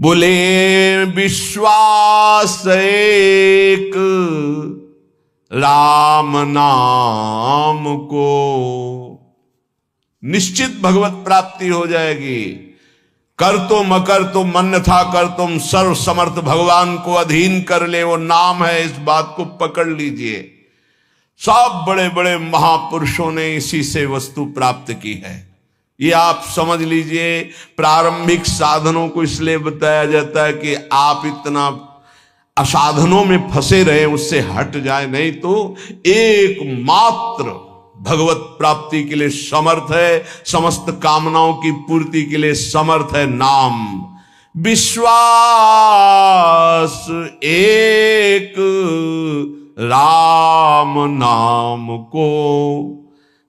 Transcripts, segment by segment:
बोले विश्वास एक राम नाम को, निश्चित भगवत प्राप्ति हो जाएगी। कर तो मकर तो मन था कर तुम सर्व समर्थ भगवान को अधीन कर ले, वो नाम है, इस बात को पकड़ लीजिए। सब बड़े बड़े महापुरुषों ने इसी से वस्तु प्राप्त की है, ये आप समझ लीजिए। प्रारंभिक साधनों को इसलिए बताया जाता है कि आप इतना असाधनों में फंसे रहे, उससे हट जाए, नहीं तो एकमात्र भगवत प्राप्ति के लिए समर्थ है, समस्त कामनाओं की पूर्ति के लिए समर्थ है नाम। विश्वास एक राम नाम को,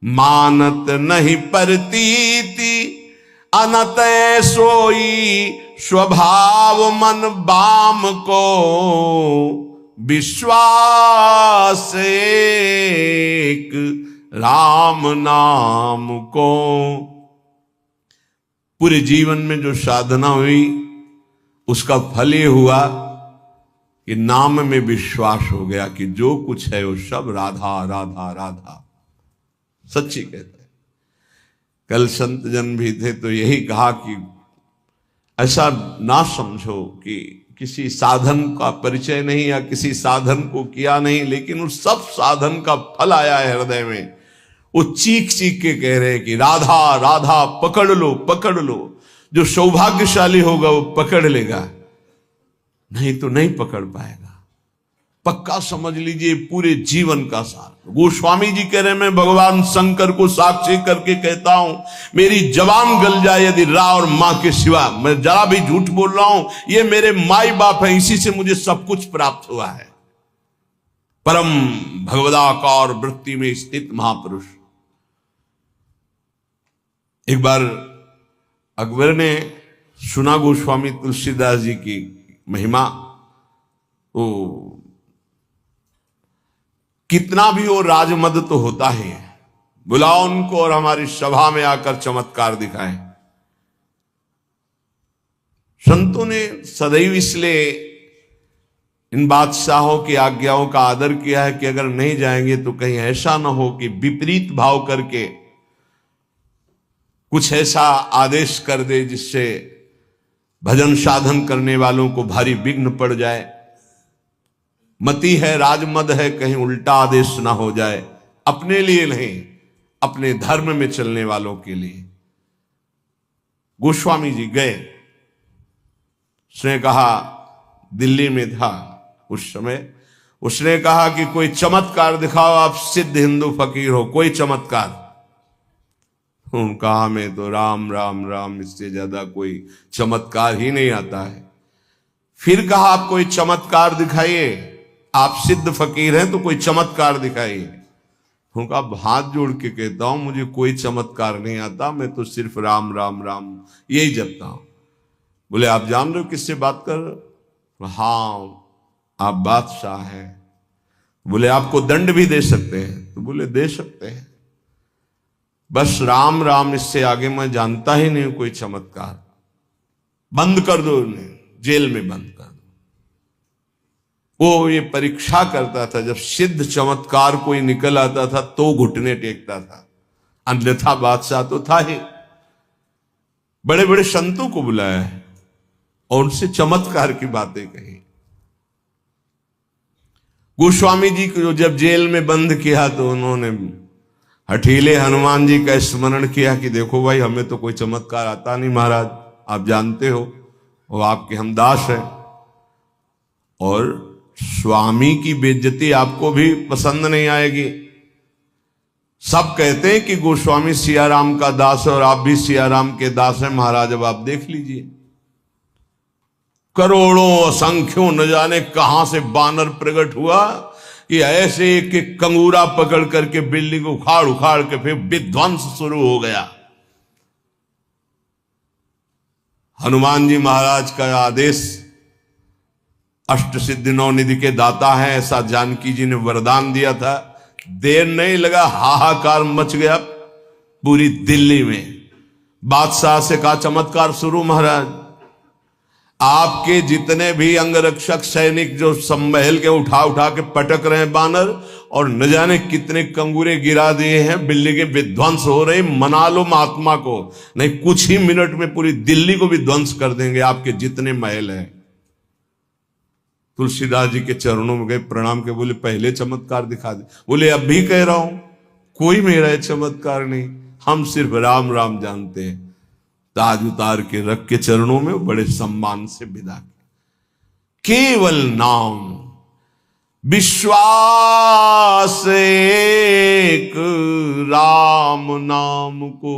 मानत नहीं परतीति अनत सोई स्वभाव मन बाम को। विश्वास एक राम नाम को। पूरे जीवन में जो साधना हुई उसका फल ये हुआ कि नाम में विश्वास हो गया कि जो कुछ है वो सब राधा राधा राधा। सच्ची कहते हैं। कल संत जन भी थे तो यही कहा कि ऐसा ना समझो कि किसी साधन का परिचय नहीं या किसी साधन को किया नहीं, लेकिन उस सब साधन का फल आया है हृदय में। वो चीख चीख के कह रहे हैं कि राधा राधा पकड़ लो पकड़ लो। जो सौभाग्यशाली होगा वो पकड़ लेगा, नहीं तो नहीं पकड़ पाएगा। पक्का समझ लीजिए पूरे जीवन का सार। गोस्वामी जी कह रहे, मैं भगवान शंकर को साक्षी करके कहता हूं, मेरी जबान गल जाए यदि रा और मां के सिवा, मैं जरा भी झूठ बोल रहा हूं, ये मेरे माई बाप है, इसी से मुझे सब कुछ प्राप्त हुआ है। परम भगवदाकार वृत्ति में स्थित महापुरुष। एक बार अकबर ने सुना गोस्वामी तुलसीदास जी की महिमा, वो कितना भी वो राजमद तो होता ही है, बुलाओ उनको और हमारी सभा में आकर चमत्कार दिखाएं। संतों ने सदैव इसलिए इन बादशाहों की आज्ञाओं का आदर किया है कि अगर नहीं जाएंगे तो कहीं ऐसा ना हो कि विपरीत भाव करके कुछ ऐसा आदेश कर दे जिससे भजन साधन करने वालों को भारी विघ्न पड़ जाए। मति है, राजमद है, कहीं उल्टा आदेश ना हो जाए, अपने लिए नहीं अपने धर्म में चलने वालों के लिए। गोस्वामी जी गए, उसने कहा, दिल्ली में था उस समय, उसने कहा कि कोई चमत्कार दिखाओ, आप सिद्ध हिंदू फकीर हो, कोई चमत्कार। कहा मैं तो राम राम राम, इससे ज्यादा कोई चमत्कार ही नहीं आता है। फिर कहा आप कोई चमत्कार दिखाइए, आप सिद्ध फकीर हैं तो कोई चमत्कार दिखाइए। उनका हाथ जोड़ के कहता हूं मुझे कोई चमत्कार नहीं आता, मैं तो सिर्फ राम राम राम यही जपता हूं। बोले आप जान रहे हो किससे बात कर रहे हो? हाँ आप बादशाह हैं। बोले आपको दंड भी दे सकते हैं? तो बोले दे सकते हैं, बस राम राम, इससे आगे मैं जानता ही नहीं कोई चमत्कार। बंद कर दो उन्हें, जेल में बंद कर दो। वो ये परीक्षा करता था, जब सिद्ध चमत्कार कोई निकल आता था तो घुटने टेकता था, अन्यथा बादशाह तो था ही। बड़े बड़े संतों को बुलाया है और उनसे चमत्कार की बातें कही। गोस्वामी जी को जब जेल में बंद किया तो उन्होंने हठीले हनुमान जी का स्मरण किया कि देखो भाई, हमें तो कोई चमत्कार आता नहीं महाराज, आप जानते हो वो आपके हम दास हैं, और स्वामी की बेइज्जती आपको भी पसंद नहीं आएगी। सब कहते हैं कि गोस्वामी सियाराम का दास है और आप भी सियाराम के दास हैं महाराज, अब आप देख लीजिए। करोड़ों असंख्यों न जाने कहां से बानर प्रकट हुआ कि ऐसे एक एक कंगूरा पकड़ करके बिल्डिंग उखाड़ उखाड़ के फिर विध्वंस शुरू हो गया। हनुमान जी महाराज का आदेश, अष्ट सिद्धि नौ निधि के दाता है, ऐसा जानकी जी ने वरदान दिया था। देर नहीं लगा, हाहाकार मच गया पूरी दिल्ली में। बादशाह से कहा चमत्कार शुरू महाराज। आपके जितने भी अंगरक्षक सैनिक जो सम्महल के उठा उठा के पटक रहे हैं बानर, और न जाने कितने कंगूरे गिरा दिए हैं, बिल्डिंगें विध्वंस हो रही, मना लो महात्मा को, नहीं कुछ ही मिनट में पूरी दिल्ली को भी ध्वंस कर देंगे आपके जितने महल हैं। तुलसीदास जी के चरणों में गए, प्रणाम के बोले पहले चमत्कार दिखा दे। बोले अब भी कह रहा हूं, कोई मेरा चमत्कार नहीं, हम सिर्फ राम राम जानते हैं। ताज उतार के रख के चरणों में बड़े सम्मान से विदा किया। केवल नाम, विश्वास एक राम नाम को।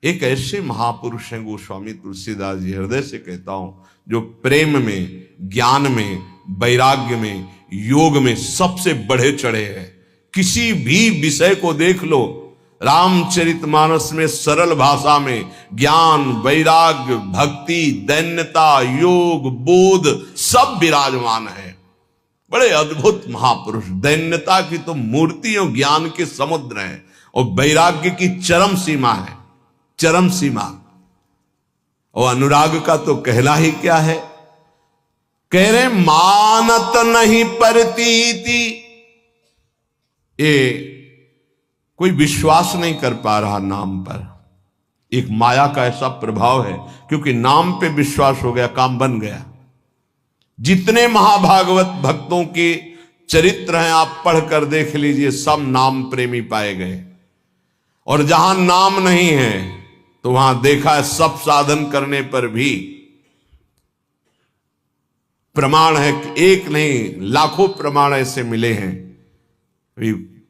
एक ऐसे महापुरुष हैं गोस्वामी तुलसीदास जी, हृदय से कहता हूं, जो प्रेम में, ज्ञान में, वैराग्य में, योग में सबसे बढ़े चढ़े हैं। किसी भी विषय को देख लो, रामचरितमानस में सरल भाषा में ज्ञान, वैराग्य, भक्ति, दैन्यता, योग, बोध सब विराजमान है। बड़े अद्भुत महापुरुष। दैन्यता की तो मूर्ति और ज्ञान के समुद्र है, और वैराग्य की चरम सीमा है, चरम सीमा। और अनुराग का तो कहना ही क्या है। कह रहे मानत नहीं परतीति, ये कोई विश्वास नहीं कर पा रहा नाम पर। एक माया का ऐसा प्रभाव है, क्योंकि नाम पे विश्वास हो गया, काम बन गया। जितने महाभागवत भक्तों के चरित्र हैं आप पढ़कर देख लीजिए, सब नाम प्रेमी पाए गए। और जहां नाम नहीं है तो वहां देखा है सब साधन करने पर भी प्रमाण है, एक नहीं लाखों प्रमाण ऐसे मिले हैं।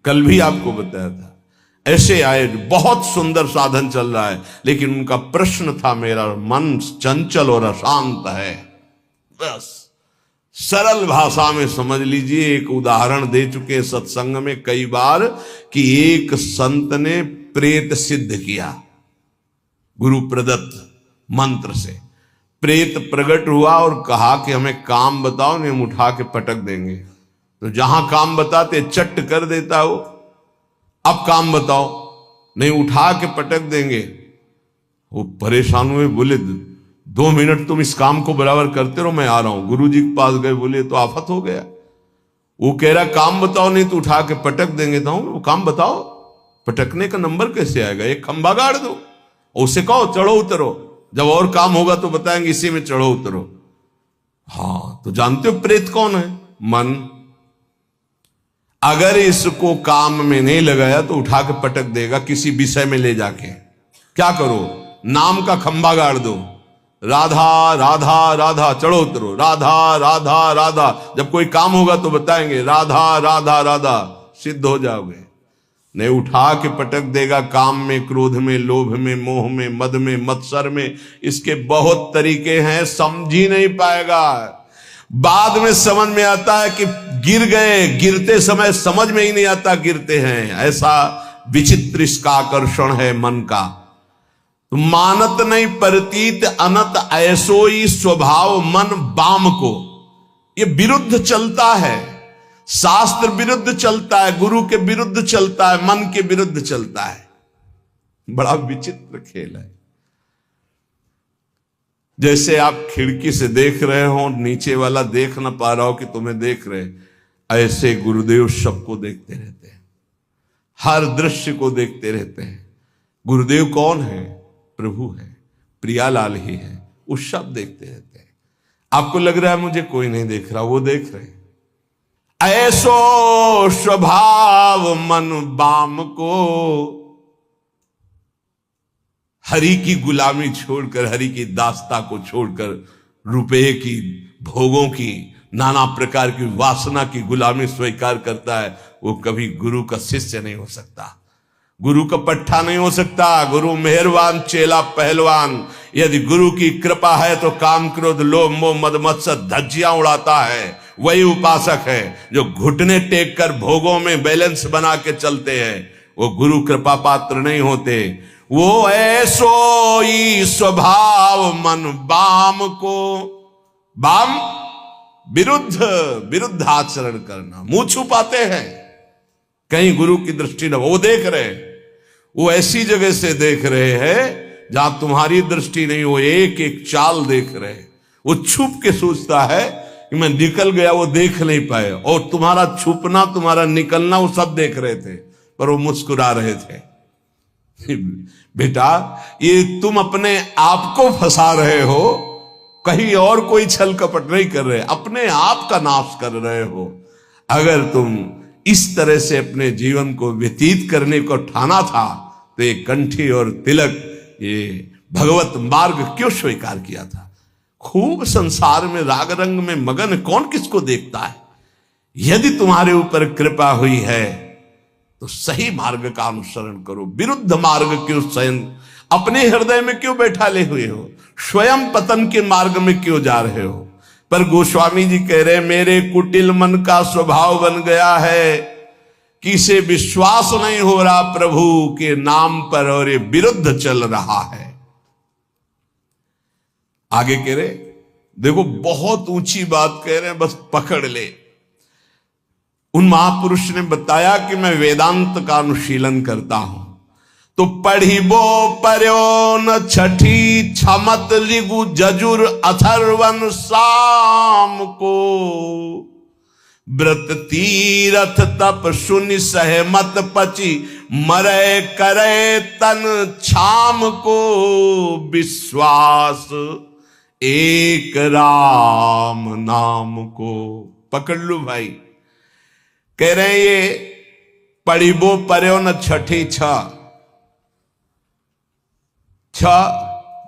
कल भी आपको बताया था, ऐसे आए, बहुत सुंदर साधन चल रहा है, लेकिन उनका प्रश्न था, मेरा मन चंचल और अशांत है। बस सरल भाषा में समझ लीजिए। एक उदाहरण दे चुके सत्संग में कई बार कि एक संत ने प्रेत सिद्ध किया, गुरु प्रदत्त मंत्र से प्रेत प्रकट हुआ और कहा कि हमें काम बताओ, नहीं हम उठा के पटक देंगे। तो जहां काम बताते चट कर देता वो, अब काम बताओ, नहीं उठा के पटक देंगे। वो परेशान हुए, बोले 2 मिनट तुम इस काम को बराबर करते रहो, मैं आ रहा हूं। गुरुजी के पास गए, बोले तो आफत हो गया। वो कह रहा काम बताओ, नहीं तो उठा के पटक देंगे। तो वो काम बताओ, पटकने का नंबर कैसे आएगा, एक खंभा गाड़ दो, उसे कहो चढ़ो उतरो, जब और काम होगा तो बताएंगे इसी में चढ़ो उतरो। हाँ, तो जानते हो प्रेत कौन है? मन। अगर इसको काम में नहीं लगाया तो उठा के पटक देगा किसी विषय में ले जाके। क्या करो, नाम का खंभा गाड़ दो, राधा राधा राधा, चढ़ो उतरो, राधा राधा राधा, जब कोई काम होगा तो बताएंगे राधा राधा राधा, सिद्ध हो जाओगे। नहीं उठा के पटक देगा काम में, क्रोध में, लोभ में, मोह में, मद में, मत्सर में। इसके बहुत तरीके हैं, समझ ही नहीं पाएगा। बाद में समझ में आता है कि गिर गए, गिरते समय समझ में ही नहीं आता गिरते हैं। ऐसा विचित्र इसका आकर्षण है मन का। तो मानत नहीं परतीत अनत, ऐसोई स्वभाव मन बाम को। ये विरुद्ध चलता है, शास्त्र विरुद्ध चलता है, गुरु के विरुद्ध चलता है, मन के विरुद्ध चलता है। बड़ा विचित्र खेल है। जैसे आप खिड़की से देख रहे हो, नीचे वाला देख ना पा रहा हो कि तुम्हें देख रहे, ऐसे गुरुदेव सबको देखते रहते हैं, हर दृश्य को देखते रहते हैं। गुरुदेव कौन है? प्रभु है, प्रियालाल ही है, वो सब देखते रहते हैं। आपको लग रहा है मुझे कोई नहीं देख रहा, वो देख रहे हैं। ऐसो स्वभाव मन बाम को, हरि की गुलामी छोड़कर, हरि की दास्ता को छोड़कर, रुपये की, भोगों की, नाना प्रकार की वासना की गुलामी स्वीकार करता है, वो कभी गुरु का शिष्य नहीं हो सकता, गुरु का पट्टा नहीं हो सकता। गुरु मेहरबान, चेला पहलवान। यदि गुरु की कृपा है तो काम, क्रोध, लोभ, मोह, मद, मत्सर धज्जियां उड़ाता है, वही उपासक है। जो घुटने टेक कर भोगों में बैलेंस बना के चलते हैं, वो गुरु कृपा पात्र नहीं होते। वो ऐसो ही स्वभाव मन बाम को, बाम विरुद्ध आचरण करना, मुंह छुपाते हैं, कहीं गुरु की दृष्टि न। वो देख रहे, वो ऐसी जगह से देख रहे हैं जहां तुम्हारी दृष्टि नहीं, वो एक एक चाल देख रहे हैं। वो छुप के सोचता है कि मैं निकल गया, वो देख नहीं पाए, और तुम्हारा छुपना, तुम्हारा निकलना वो सब देख रहे थे, पर वो मुस्कुरा रहे थे। बेटा, ये तुम अपने आप को फंसा रहे हो, कहीं और कोई छल कपट नहीं कर रहे, अपने आप का नाश कर रहे हो। अगर तुम इस तरह से अपने जीवन को व्यतीत करने को ठाना था तो ये कंठी और तिलक, ये भगवत मार्ग क्यों स्वीकार किया था? खूब संसार में राग रंग में मगन कौन किसको देखता है? यदि तुम्हारे ऊपर कृपा हुई है तो सही मार्ग का अनुसरण करो, विरुद्ध मार्ग क्यों स्वयं अपने हृदय में क्यों बैठाले हुए हो? स्वयं पतन के मार्ग में क्यों जा रहे हो? पर गोस्वामी जी कह रहे, मेरे कुटिल मन का स्वभाव बन गया है कि इसे विश्वास नहीं हो रहा प्रभु के नाम पर, और ये विरुद्ध चल रहा है। आगे कह रहे, देखो बहुत ऊंची बात कह रहे हैं, बस पकड़ ले। उन महापुरुष ने बताया कि मैं वेदांत का अनुशीलन करता हूं, तो पढ़िबो पर्यो न छठी छमत ऋगु जजुर अथर्वन साम को, व्रत तीरथ तप सुनि सहमत पची मरे करे तन छाम को, विश्वास एक राम नाम को। पकड़ लो भाई। कह रहे हैं ये पढ़िबो पर्यो न छठी छ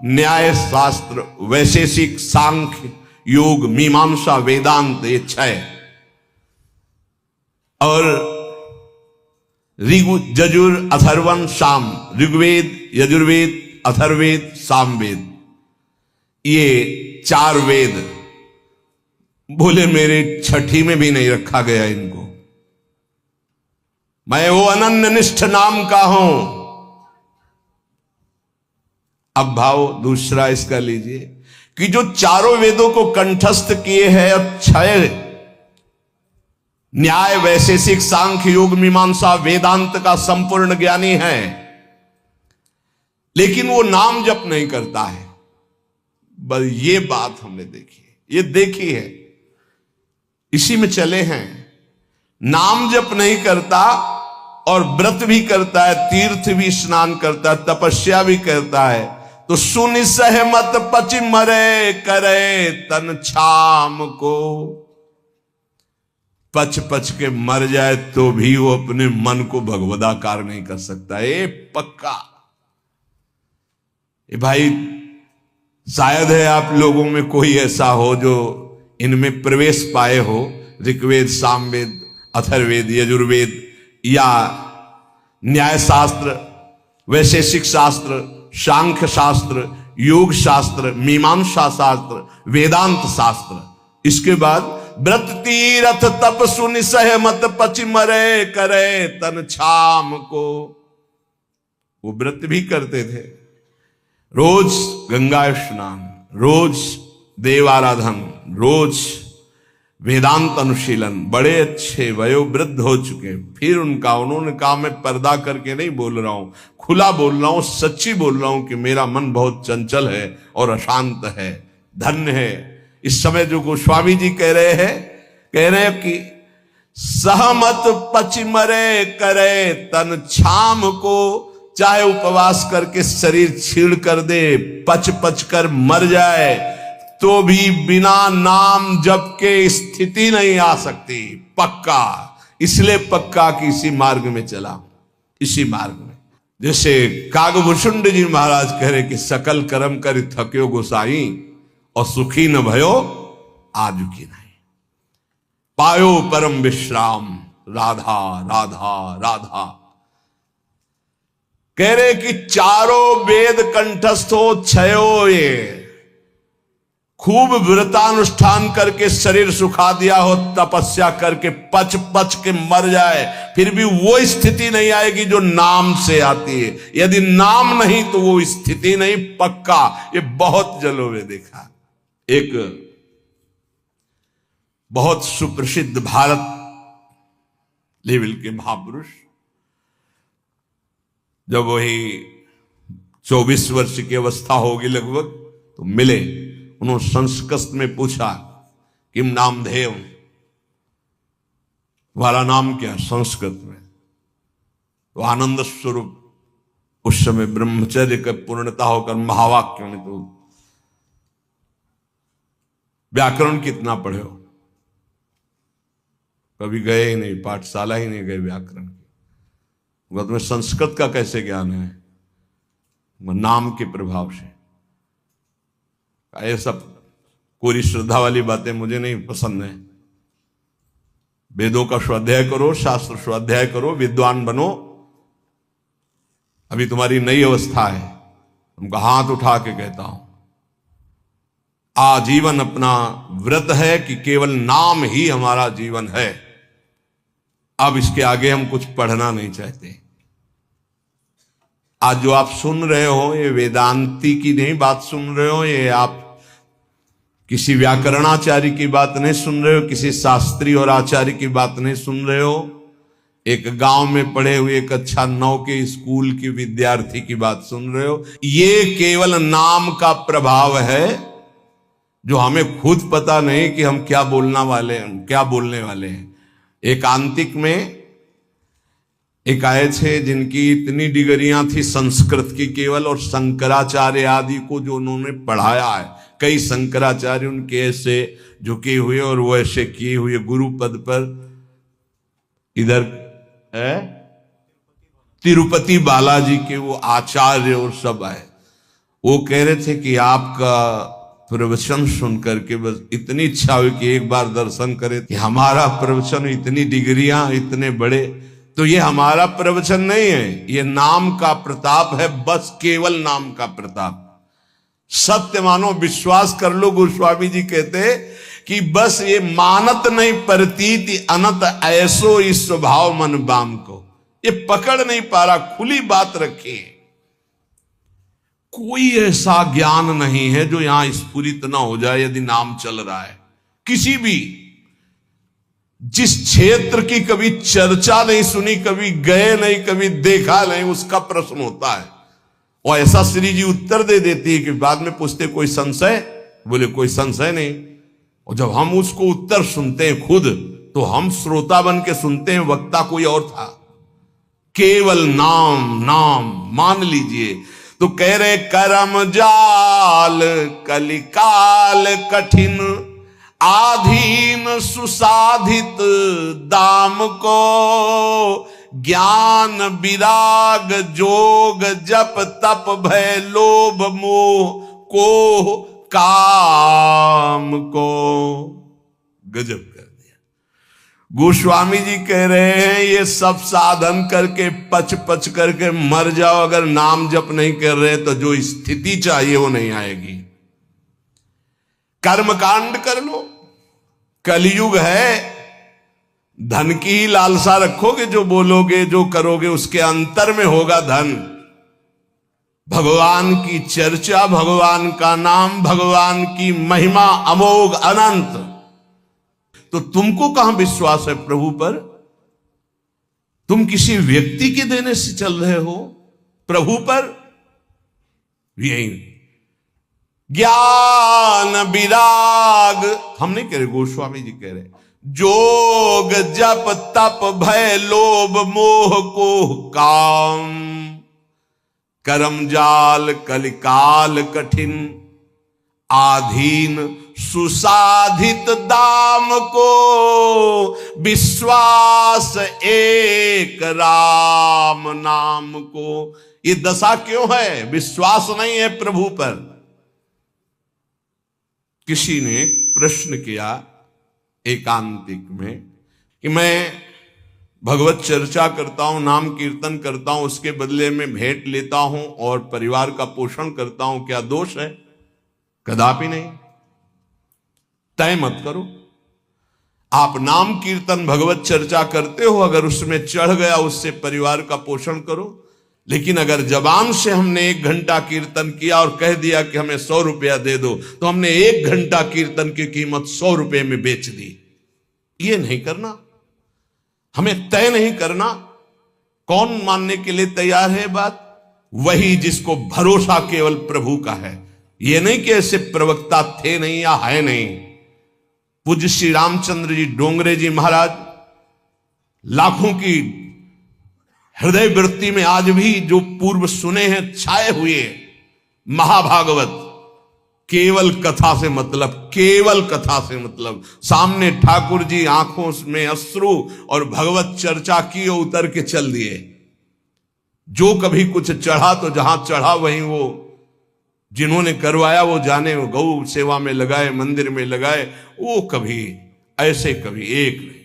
न्याय शास्त्र वैशेषिक सांख्य योग मीमांसा वेदांत, ये छह, और ऋगु जजुर अथर्वन साम, ऋग्वेद यजुर्वेद अथर्वेद सामवेद, ये चार वेद। बोले मेरे छठी में भी नहीं रखा गया इनको, मैं वो अनन्य निष्ठ नाम का हूं। अब भाव दूसरा इसका लीजिए कि जो चारों वेदों को कंठस्थ किए हैं और छह न्याय वैशेषिक सांख्य योग मीमांसा वेदांत का संपूर्ण ज्ञानी है, लेकिन वो नाम जप नहीं करता है। बस ये बात हमने देखी है, ये देखी है, इसी में चले हैं। नाम जप नहीं करता और व्रत भी करता है, तीर्थ भी स्नान करता है, तपस्या भी करता है, तो सुनि सहमत पचि मरे करे तन छाम को। पच पच के मर जाए तो भी वो अपने मन को भगवदाकार नहीं कर सकता। ये पक्का। ये भाई शायद है आप लोगों में कोई ऐसा हो जो इनमें प्रवेश पाए हो, ऋग्वेद सामवेद अथर्वेद यजुर्वेद या न्याय शास्त्र वैशेषिक शास्त्र सांख्य शास्त्र योग शास्त्र मीमांसा शास्त्र वेदांत शास्त्र। इसके बाद व्रत तीरथ तप सुनि सहमत पचि मरे करे तन छाम को। वो व्रत भी करते थे, रोज गंगा स्नान, रोज देव आराधन, रोज वेदांत अनुशीलन, बड़े अच्छे वयोवृद्ध हो चुके। फिर उन्होंने कहा मैं पर्दा करके नहीं बोल रहा हूं, खुला बोल रहा हूं, सच्ची बोल रहा हूं कि मेरा मन बहुत चंचल है और अशांत है। धन्य है इस समय जो गोस्वामी जी कह रहे हैं कि सहमत पचि मरे करे तन छाम को। चाहे उपवास करके शरीर छीड़ कर दे, पच पच कर मर जाए, तो भी बिना नाम जप के स्थिति नहीं आ सकती। पक्का, इसलिए पक्का कि इसी मार्ग में चला, इसी मार्ग में। जैसे कागभूषुंड जी महाराज कह रहे कि सकल कर्म कर थक्यो गोसाई और सुखी न भयो आजु की नहीं, पायो परम विश्राम राधा राधा राधा। कह रहे कि चारों वेद कंठस्थ हो, छयो ये खूब व्रतानुष्ठान करके शरीर सुखा दिया हो, तपस्या करके पच पच के मर जाए, फिर भी वो स्थिति नहीं आएगी जो नाम से आती है। यदि नाम नहीं तो वो स्थिति नहीं। पक्का, ये बहुत जगहों में देखा। एक बहुत सुप्रसिद्ध भारत लेवल के महापुरुष जब वही 24 वर्ष की अवस्था होगी लगभग, तो मिले। उन्होंने संस्कृत में पूछा, किम नामधेय, तुम्हारा नाम क्या है संस्कृत में? तो आनंद स्वरूप उस समय ब्रह्मचर्य का पूर्णता होकर महावाक्य में, तो व्याकरण कितना पढ़े हो? कभी गए ही नहीं, पाठशाला ही नहीं गए व्याकरण की, तुम्हें संस्कृत का कैसे ज्ञान है? नाम के प्रभाव से। ये सब कोरी श्रद्धा वाली बातें मुझे नहीं पसंद है। वेदों का स्वाध्याय करो, शास्त्र स्वाध्याय करो, विद्वान बनो। अभी तुम्हारी नई अवस्था है, तुमको हाथ उठा के कहता हूं, आजीवन अपना व्रत है कि केवल नाम ही हमारा जीवन है। अब इसके आगे हम कुछ पढ़ना नहीं चाहते। आज जो आप सुन रहे हो, ये वेदांती की नहीं बात सुन रहे हो, ये आप किसी व्याकरणाचार्य की बात नहीं सुन रहे हो, किसी शास्त्री और आचार्य की बात नहीं सुन रहे हो, एक गांव में पढ़े हुए एक अच्छा 9 के स्कूल की विद्यार्थी की बात सुन रहे हो। ये केवल नाम का प्रभाव है, जो हमें खुद पता नहीं कि हम क्या बोलने वाले हैं। एकांतिक में एक आए थे जिनकी इतनी डिग्रियां थी संस्कृत की केवल, और शंकराचार्य आदि को जो उन्होंने पढ़ाया है, कई शंकराचार्य उनके ऐसे झुके हुए और वो ऐसे किए हुए गुरु पद पर। इधर है तिरुपति बालाजी के वो आचार्य और सब आए। वो कह रहे थे कि आपका प्रवचन सुन करके बस इतनी इच्छा हुई कि एक बार दर्शन करें। कि हमारा प्रवचन, इतनी डिग्रियां, इतने बड़े, तो ये हमारा प्रवचन नहीं है, ये नाम का प्रताप है, बस केवल नाम का प्रताप। सत्य मानो, विश्वास कर लो। गोस्वामी जी कहते कि बस ये मानत नहीं प्रतीति अनंत ऐसो इस स्वभाव मन बाम को, ये पकड़ नहीं पा रहा। खुली बात रखी, कोई ऐसा ज्ञान नहीं है जो यहां स्फुरित ना हो जाए यदि नाम चल रहा है। किसी भी जिस क्षेत्र की कभी चर्चा नहीं सुनी, कभी गए नहीं, कभी देखा नहीं, उसका प्रश्न होता है। और ऐसा श्री जी उत्तर दे देती है कि बाद में पूछते कोई संशय? बोले कोई संशय नहीं। और जब हम उसको उत्तर सुनते हैं खुद, तो हम श्रोता बन के सुनते हैं, वक्ता कोई और था। केवल नाम नाम मान लीजिए। तो कह रहे करम जाल कलिकाल कठिन, आधीन सुसाधित दाम को, ज्ञान विराग जोग जप तप भय लोभ मोह को काम को। गजब कर दिया। गोस्वामी जी कह रहे हैं ये सब साधन करके पच पच करके मर जाओ, अगर नाम जप नहीं कर रहे तो जो स्थिति चाहिए वो नहीं आएगी। कर्मकांड कर लो, कलयुग है, धन की ही लालसा रखोगे, जो बोलोगे जो करोगे उसके अंतर में होगा धन। भगवान की चर्चा, भगवान का नाम, भगवान की महिमा अमोघ अनंत। तो तुमको कहां विश्वास है प्रभु पर? तुम किसी व्यक्ति के देने से चल रहे हो, प्रभु पर यही ज्ञान विराग हम नहीं कह रहे, गोस्वामी जी कह रहे, जोग जप तप भय लोभ मोह को काम, करम जाल कलिकाल कठिन, आधीन सुसाधित दाम को, विश्वास एक राम नाम को। ये दशा क्यों है? विश्वास नहीं है प्रभु पर। किसी ने प्रश्न किया एकांतिक में कि मैं भगवत चर्चा करता हूं, नाम कीर्तन करता हूं, उसके बदले में भेंट लेता हूं और परिवार का पोषण करता हूं, क्या दोष है? कदापि नहीं। तय मत करो। आप नाम कीर्तन भगवत चर्चा करते हो, अगर उसमें चढ़ गया उससे परिवार का पोषण करो। लेकिन अगर जबान से हमने 1 घंटा कीर्तन किया और कह दिया कि हमें 100 रुपया दे दो, तो हमने 1 घंटा कीर्तन की कीमत 100 रुपये में बेच दी। ये नहीं करना, हमें तय नहीं करना। कौन मानने के लिए तैयार है बात? वही जिसको भरोसा केवल प्रभु का है। ये नहीं कि ऐसे प्रवक्ता थे नहीं या है नहीं। पूज्य श्री रामचंद्र जी डोंगरे जी महाराज लाखों की हृदय वृत्ति में आज भी जो पूर्व सुने हैं छाए हुए महाभागवत, केवल कथा से मतलब, केवल कथा से मतलब। सामने ठाकुर जी आंखों में अश्रु और भगवत चर्चा की और उतर के चल दिए। जो कभी कुछ चढ़ा तो जहां चढ़ा वहीं वो जिन्होंने करवाया वो जाने, वो गौ सेवा में लगाए, मंदिर में लगाए, वो कभी ऐसे कभी एक नहीं।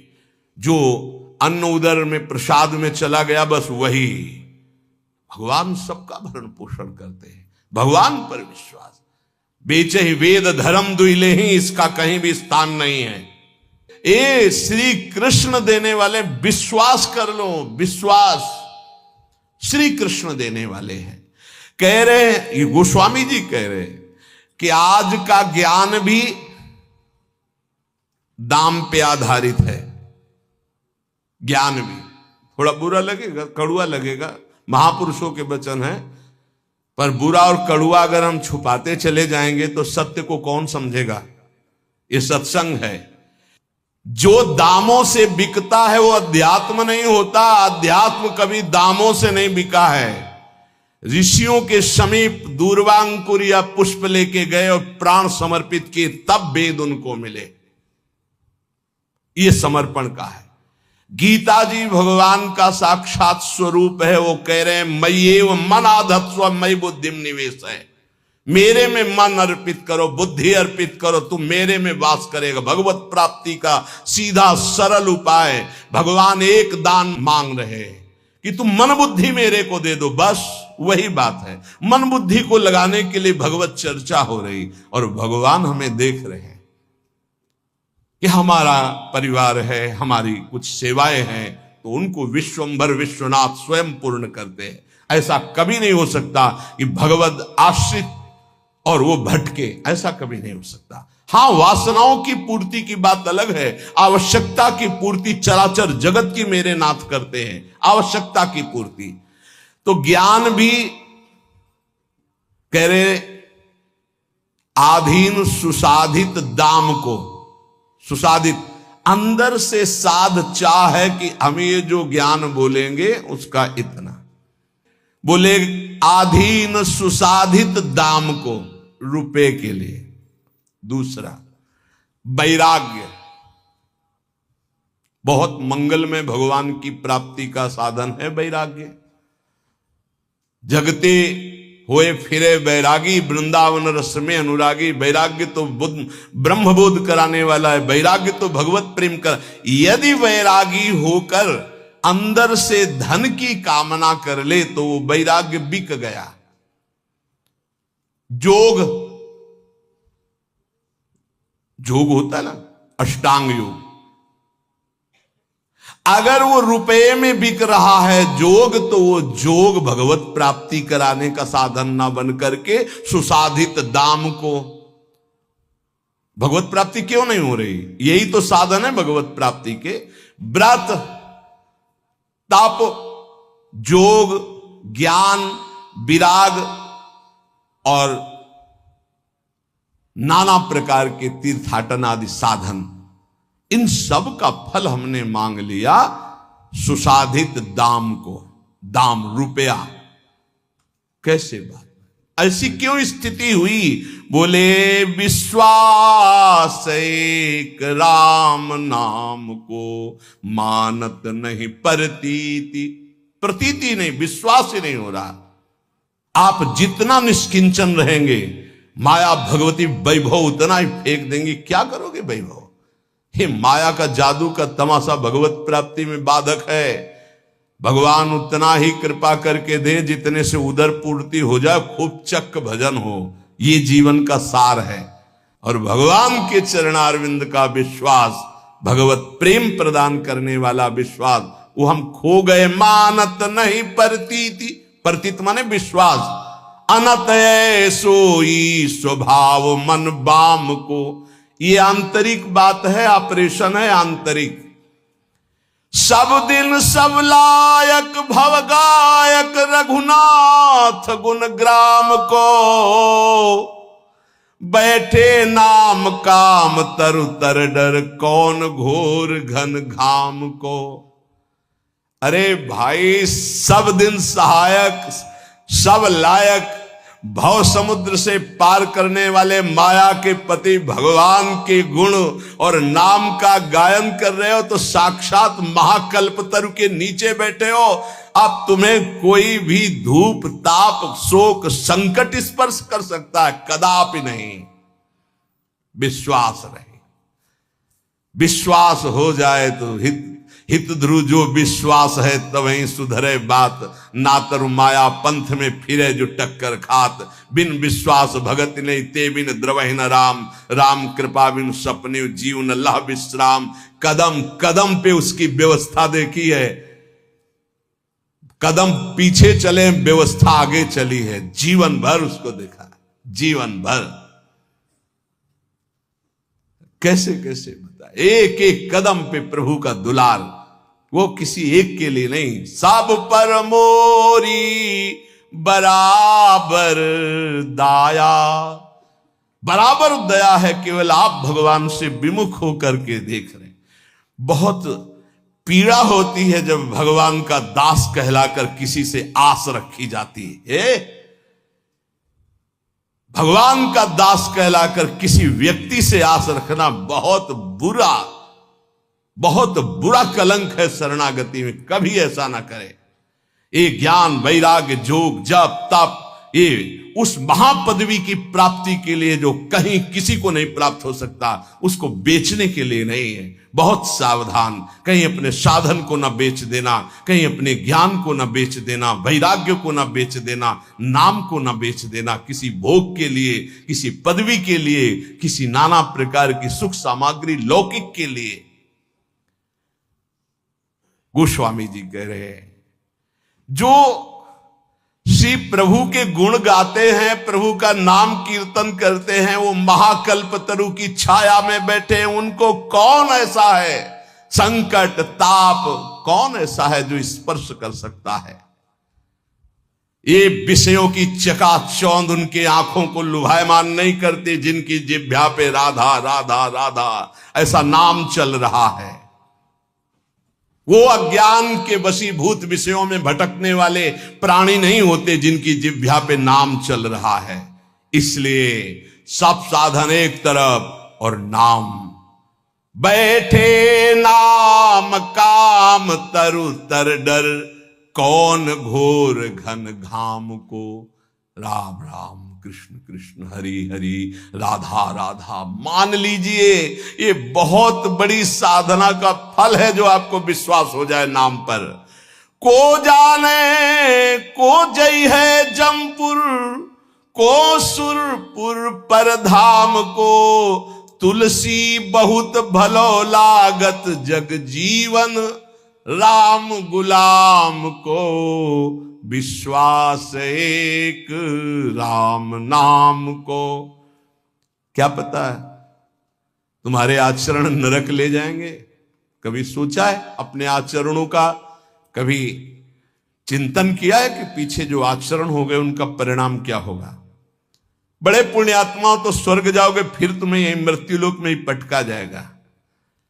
जो अन्न उदर में प्रसाद में चला गया बस वही। भगवान सबका भरण पोषण करते हैं, भगवान पर विश्वास। बेचे ही वेद धर्म दुइले ही, इसका कहीं भी स्थान नहीं है। ए श्री कृष्ण देने वाले, विश्वास कर लो, विश्वास श्री कृष्ण देने वाले हैं। कह रहे, ये गोस्वामी जी कह रहे कि आज का ज्ञान भी दाम पे आधारित है। ज्ञान भी थोड़ा बुरा लगेगा, कड़ुआ लगेगा, महापुरुषों के वचन है, पर बुरा और कड़ुआ अगर हम छुपाते चले जाएंगे तो सत्य को कौन समझेगा। ये सत्संग है। जो दामों से बिकता है वो अध्यात्म नहीं होता। अध्यात्म कभी दामों से नहीं बिका है। ऋषियों के समीप दूर्वांकुर या पुष्प लेके गए और प्राण समर्पित किए, तब वेद उनको मिले। ये समर्पण का है। गीता जी भगवान का साक्षात स्वरूप है। वो कह रहे हैं मय्येव मन आधत्स्व मयि बुद्धिम निवेश है। मेरे में मन अर्पित करो, बुद्धि अर्पित करो, तुम मेरे में वास करेगा। भगवत प्राप्ति का सीधा सरल उपाय। भगवान एक दान मांग रहे कि तुम मन बुद्धि मेरे को दे दो, बस वही बात है। मन बुद्धि को लगाने के लिए भगवत चर्चा हो रही और भगवान हमें देख रहे हैं कि हमारा परिवार है, हमारी कुछ सेवाएं हैं, तो उनको विश्वंभर विश्वनाथ स्वयं पूर्ण करते हैं। ऐसा कभी नहीं हो सकता कि भगवत आश्रित और वो भटके, ऐसा कभी नहीं हो सकता। हां, वासनाओं की पूर्ति की बात अलग है। आवश्यकता की पूर्ति चराचर जगत की मेरे नाथ करते हैं, आवश्यकता की पूर्ति। तो ज्ञान भी कह रहे आधीन सुसाधित दाम को, सुसाधित अंदर से साध चाह है कि हम ये जो ज्ञान बोलेंगे उसका इतना बोले, आधीन सुसाधित दाम को रुपए के लिए। दूसरा वैराग्य, बहुत मंगलमय भगवान की प्राप्ति का साधन है वैराग्य। जगते होए फिरे वैरागी, वृंदावन रस में अनुरागी। वैराग्य तो ब्रह्मबोध कराने वाला है, वैराग्य तो भगवत प्रेम कर। यदि वैरागी होकर अंदर से धन की कामना कर ले तो वो वैराग्य बिक गया। जोग होता है ना, अष्टांग योग, अगर वो रुपए में बिक रहा है जोग, तो वो जोग भगवत प्राप्ति कराने का साधन ना बन करके सुसाधित दाम को। भगवत प्राप्ति क्यों नहीं हो रही? यही तो साधन है भगवत प्राप्ति के। व्रत, तप, जोग, ज्ञान, विराग और नाना प्रकार के तीर्थाटन आदि साधन, इन सब का फल हमने मांग लिया सुसाधित दाम को। दाम रुपया, कैसे बात, ऐसी क्यों स्थिति हुई? बोले विश्वास एक राम नाम को मानत नहीं प्रतीति। प्रतीति नहीं, विश्वास ही नहीं हो रहा। आप जितना निष्किंचन रहेंगे, माया भगवती वैभव उतना ही फेंक देंगी। क्या करोगे वैभव? हे माया का जादू का तमाशा भगवत प्राप्ति में बाधक है। भगवान उतना ही कृपा करके दे जितने से उदर पूर्ति हो जाए, खूब चक्क भजन हो। ये जीवन का सार है। और भगवान के चरणारविंद का विश्वास, भगवत प्रेम प्रदान करने वाला विश्वास, वो हम खो गए। मानत नहीं प्रतीति, प्रतीत माने विश्वास। अनत सोई स्वभाव मन बाम को। ये आंतरिक बात है, ऑपरेशन है आंतरिक। सब दिन सब लायक भव गायक रघुनाथ गुण ग्राम को। बैठे नाम काम तरु तर डर, कौन घोर घन घाम को। अरे भाई, सब दिन सहायक, सब लायक, भव समुद्र से पार करने वाले माया के पति भगवान के गुण और नाम का गायन कर रहे हो, तो साक्षात महाकल्पतरु के नीचे बैठे हो। अब तुम्हें कोई भी धूप ताप शोक संकट स्पर्श कर सकता है? कदापि नहीं। विश्वास रहे, विश्वास हो जाए तो हित ध्रुव जो विश्वास है तवहीं सुधरे बात, ना तरु माया पंथ में फिरे जो टक्कर खात। बिन विश्वास भगत नहीं ते बिन द्रवहि न राम, राम कृपा बिन सपने जीवन लह विश्राम। कदम कदम पे उसकी व्यवस्था देखी है, कदम पीछे चले व्यवस्था आगे चली है, जीवन भर उसको देखा, जीवन भर। कैसे कैसे बता, एक एक कदम पे प्रभु का दुलार, वो किसी एक के लिए नहीं, सब पर मोरी बराबर दाया। बराबर दया है, केवल आप भगवान से विमुख होकर के देख रहे हैं। बहुत पीड़ा होती है जब भगवान का दास कहलाकर किसी से आस रखी जाती है। भगवान का दास कहलाकर किसी व्यक्ति से आस रखना बहुत बुरा, बहुत बुरा कलंक है शरणागति में। कभी ऐसा ना करे। ये ज्ञान वैराग्य जोग जप तप, ये उस महापदवी की प्राप्ति के लिए जो कहीं किसी को नहीं प्राप्त हो सकता, उसको बेचने के लिए नहीं है। बहुत सावधान, कहीं अपने साधन को ना बेच देना, कहीं अपने ज्ञान को ना बेच देना, वैराग्य को ना बेच देना, नाम को ना बेच देना, किसी भोग के लिए, किसी पदवी के लिए, किसी नाना प्रकार की सुख सामग्री लौकिक के लिए। गोस्वामी जी कह रहे हैं, जो श्री प्रभु के गुण गाते हैं, प्रभु का नाम कीर्तन करते हैं, वो महाकल्पतरु की छाया में बैठे। उनको कौन ऐसा है, संकट ताप कौन ऐसा है जो स्पर्श कर सकता है? ये विषयों की चकाचौंध उनके आंखों को लुभायमान नहीं करते, जिनकी जिह्वा पे राधा राधा राधा ऐसा नाम चल रहा है। वो अज्ञान के वशीभूत विषयों में भटकने वाले प्राणी नहीं होते, जिनकी जिह्वा पे नाम चल रहा है। इसलिए सब साधन एक तरफ और नाम। बैठे नाम काम तरु तर डर, कौन घोर घन घाम को। राम राम कृष्ण कृष्ण हरि हरि राधा राधा। मान लीजिए ये बहुत बड़ी साधना का फल है जो आपको विश्वास हो जाए नाम पर। को जाने को जय है जमपुर, को सुरपुर पर धाम को। तुलसी बहुत भलो लागत जग जीवन, राम गुलाम को विश्वास एक राम नाम को। क्या पता है तुम्हारे आचरण नरक ले जाएंगे? कभी सोचा है अपने आचरणों का? कभी चिंतन किया है कि पीछे जो आचरण हो गए उनका परिणाम क्या होगा? बड़े पुण्यात्माओं तो स्वर्ग जाओगे, फिर तुम्हें यही मृत्युलोक में ही पटका जाएगा।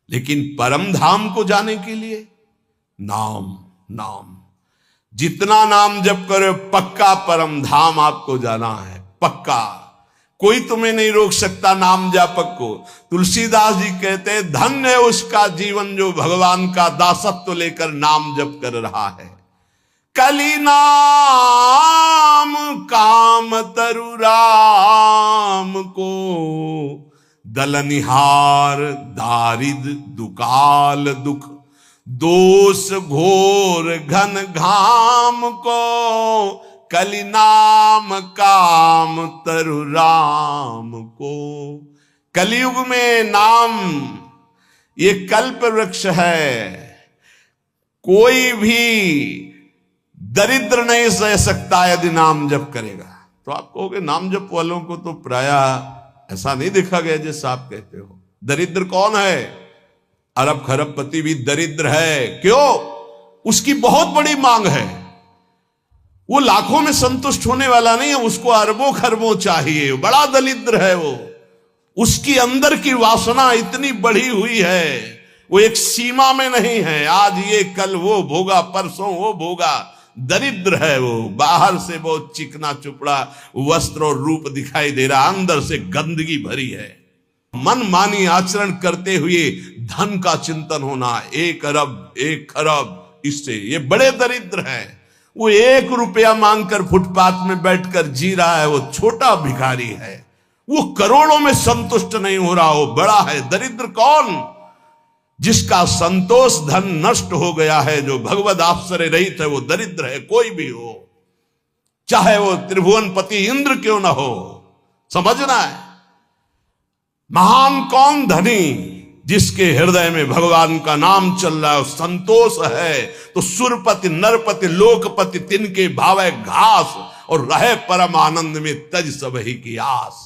लेकिन परम धाम को जाने के लिए नाम नाम, जितना नाम जप करो पक्का परम धाम आपको जाना है, पक्का। कोई तुम्हें नहीं रोक सकता नाम जापक को। तुलसीदास जी कहते हैं, धन्य है उसका जीवन जो भगवान का दासत्व लेकर नाम जप कर रहा है। कली नाम काम तरु राम को, दलनिहार दारिद दुकाल दुख। दोष घोर घन घाम को, कली नाम काम तरु राम को। कलयुग में नाम ये कल्प वृक्ष है। कोई भी दरिद्र नहीं सह सकता यदि नाम जप करेगा। तो आप कहोगे नाम जप वालों को तो प्रायः ऐसा नहीं देखा गया जैसा आप कहते हो। दरिद्र कौन है? अरब खरबपति भी दरिद्र है। क्यों? उसकी बहुत बड़ी मांग है। वो लाखों में संतुष्ट होने वाला नहीं है, उसको अरबों खरबों चाहिए, बड़ा दरिद्र है वो। उसकी अंदर की वासना इतनी बढ़ी हुई है, वो एक सीमा में नहीं है, आज ये कल वो भोगा, परसों वो भोगा। दरिद्र है वो, बाहर से बहुत चिकना चुपड़ा वस्त्र और रूप दिखाई दे रहा, अंदर से गंदगी भरी है। मनमानी आचरण करते हुए धन का चिंतन होना, 1 अरब 1 खरब, इससे ये बड़े दरिद्र हैं। वो 1 रुपया मांगकर फुटपाथ में बैठकर जी रहा है, वो छोटा भिखारी है। वो करोड़ों में संतुष्ट नहीं हो रहा, वो बड़ा है। दरिद्र कौन? जिसका संतोष धन नष्ट हो गया है, जो भगवद आश्रय रहित है, वो दरिद्र है। कोई भी हो, चाहे वो त्रिभुवनपति इंद्र क्यों ना हो, समझना है। महान कौन? धनी, जिसके हृदय में भगवान का नाम चल रहा है, संतोष है। तो सुरपति नरपति लोकपति तिनके भावे घास, और रहे परम आनंद में तज सबही की आस।